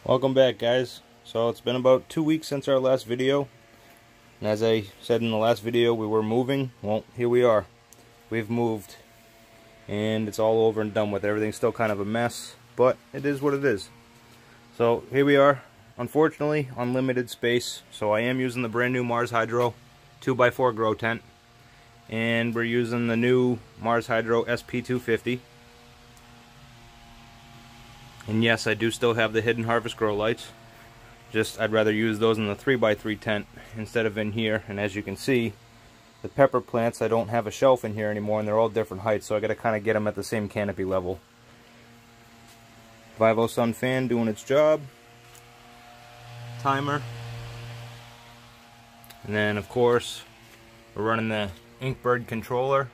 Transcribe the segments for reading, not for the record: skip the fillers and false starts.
Welcome back, guys. So it's been about 2 weeks since our last video, and as I said in the last video, we were moving. Well, here we are. We've moved and it's all over and done with. Everything's still kind of a mess, but it is what it is. So here we are, unfortunately unlimited space, so I am using the brand new Mars Hydro 2x4 grow tent, and we're using the new Mars Hydro SP250. And yes, I do still have the Hidden Harvest grow lights. Just I'd rather use those in the 3x3 tent instead of in here. And as you can see, the pepper plants, I don't have a shelf in here anymore, and they're all different heights, so I got to kind of get them at the same canopy level. Vivosun fan doing its job. Timer. And then of course we're running the Inkbird controller.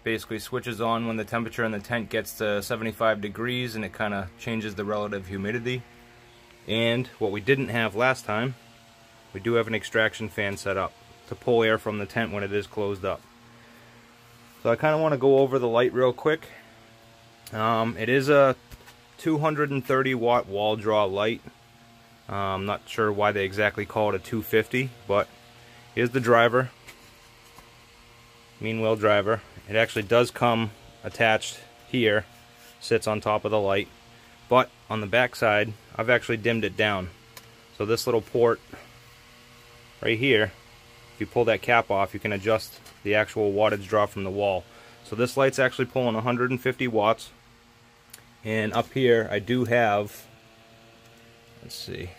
Basically switches on when the temperature in the tent gets to 75 degrees, and it kind of changes the relative humidity. And what we didn't have last time, we do have an extraction fan set up to pull air from the tent when it is closed up. So I kind of want to go over the light real quick. It is a 230 watt wall draw light. I'm not sure why they exactly call it a 250, but here's the driver. Meanwhile driver. It actually does come attached here, sits on top of the light, but on the back side I've actually dimmed it down. So this little port right here, if you pull that cap off, you can adjust the actual wattage draw from the wall. So this light's actually pulling 150 watts, and up here I do have, let's see,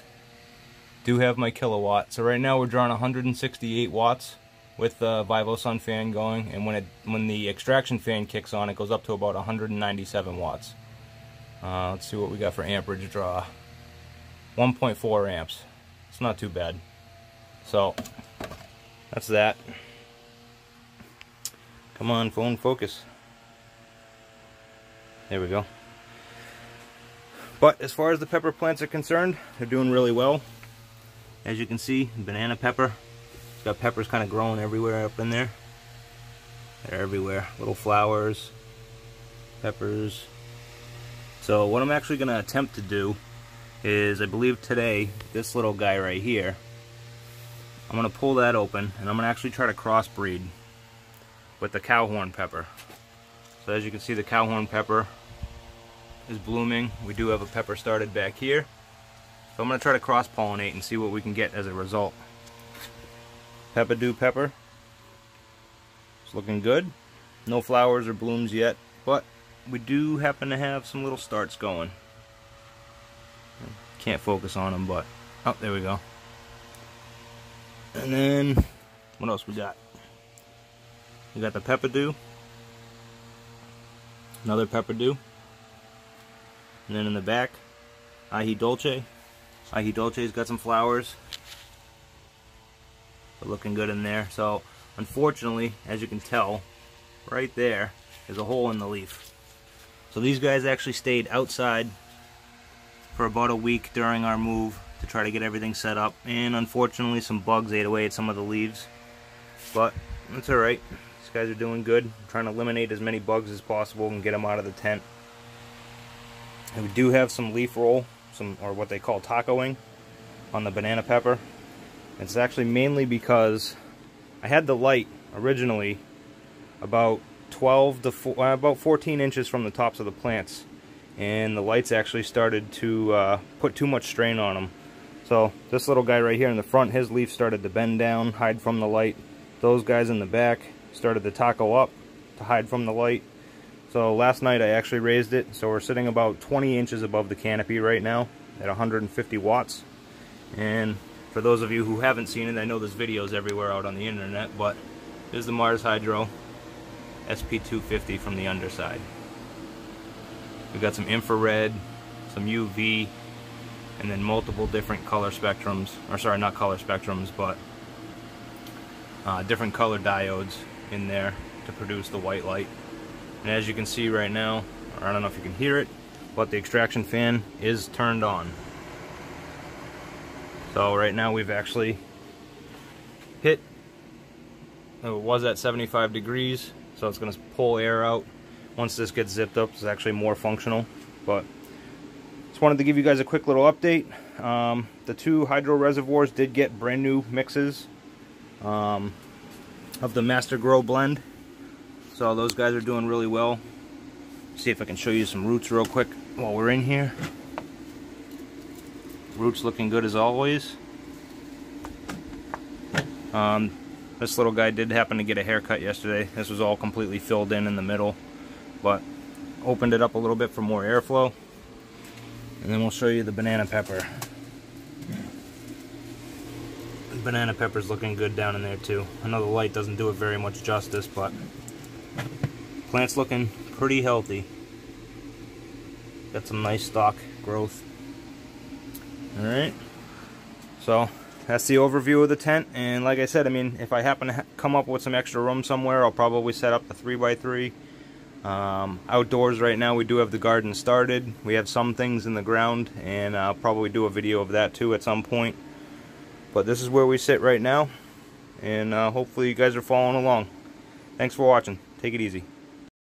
do have my kilowatt. So right now we're drawing 168 watts with the Vivosun fan going, and when the extraction fan kicks on, it goes up to about 197 watts. Let's see what we got for amperage draw. 1.4 amps. It's not too bad. So that's that. Come on, phone, focus. There we go. But as far as the pepper plants are concerned, they're doing really well. As you can see, banana pepper. Got peppers kind of growing everywhere up in there. They're everywhere. Little flowers, peppers. So what I'm actually going to attempt to do is, I believe today, this little guy right here, I'm going to pull that open, and I'm going to actually try to crossbreed with the cowhorn pepper. So as you can see, the cowhorn pepper is blooming. We do have a pepper started back here. So I'm going to try to cross-pollinate and see what we can get as a result. Peppadew pepper. It's looking good. No flowers or blooms yet, but we do happen to have some little starts going. Can't focus on them, but oh, there we go. And then what else we got? We got the peppadew. Another peppadew. And then in the back, ahi dolce. Ahi dolce's got some flowers. But looking good in there. So unfortunately, as you can tell, right there is a hole in the leaf. So these guys actually stayed outside for about a week during our move to try to get everything set up, and unfortunately some bugs ate away at some of the leaves, but that's alright. These guys are doing good. I'm trying to eliminate as many bugs as possible and get them out of the tent. And we do have some leaf roll, or what they call tacoing, on the banana pepper. It's actually mainly because I had the light originally about 14 inches from the tops of the plants, and the lights actually started to put too much strain on them. So this little guy right here in the front, his leaf started to bend down, hide from the light. Those guys in the back started to taco up to hide from the light. So last night I actually raised it, so we're sitting about 20 inches above the canopy right now at 150 watts. And for those of you who haven't seen it, I know there's videos everywhere out on the internet, but this is the Mars Hydro SP250 from the underside. We've got some infrared, some UV, and then multiple different color spectrums, or sorry, not color spectrums, but different color diodes in there to produce the white light. And as you can see right now, or I don't know if you can hear it, but the extraction fan is turned on. So right now we've actually hit, it was at 75 degrees, so it's going to pull air out. Once this gets zipped up, it's actually more functional. But Just wanted to give you guys a quick little update. The 2 hydro reservoirs did get brand new mixes of the Master Grow blend. So those guys are doing really well. See if I can show you some roots real quick while we're in here. Roots looking good as always. This little guy did happen to get a haircut yesterday. This was all completely filled in the middle, but opened it up a little bit for more airflow. And then we'll show you the banana pepper. The banana pepper's looking good down in there too. I know the light doesn't do it very much justice, but plant's looking pretty healthy. Got some nice stalk growth. Alright, so that's the overview of the tent. And like I said, I mean, if I happen to come up with some extra room somewhere, I'll probably set up the 3x3. Outdoors right now, we do have the garden started. We have some things in the ground, and I'll probably do a video of that too at some point. But this is where we sit right now, and hopefully you guys are following along. Thanks for watching. Take it easy.